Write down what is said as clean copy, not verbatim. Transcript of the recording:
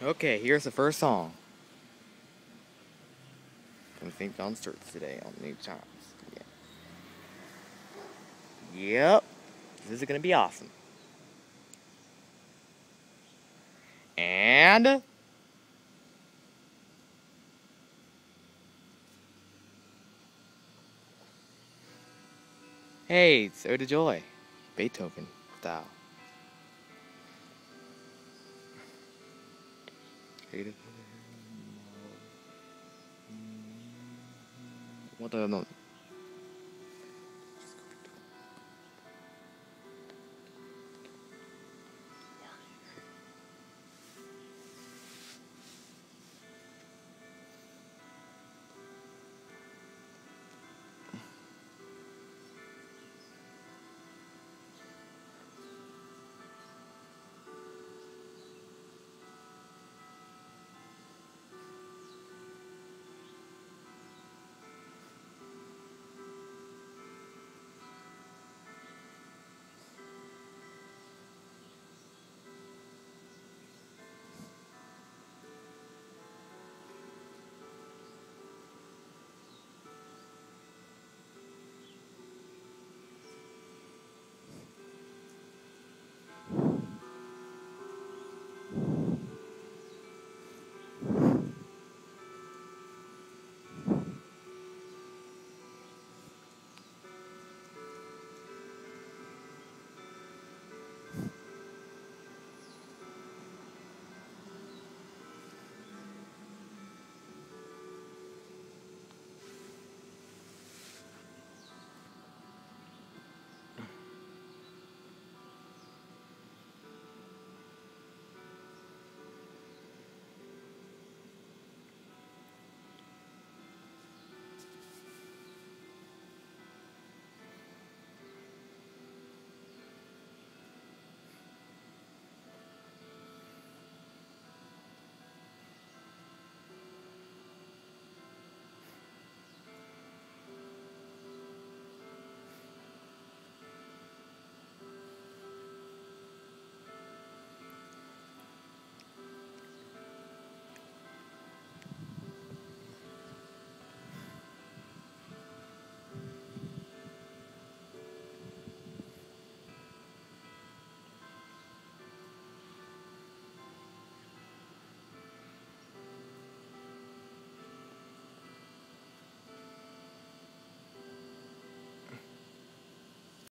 Okay, here's the first song from St. John's Church today on the New Times. Yeah. Yep. This is gonna be awesome. And hey, it's Ode to Joy, Beethoven style. What the no?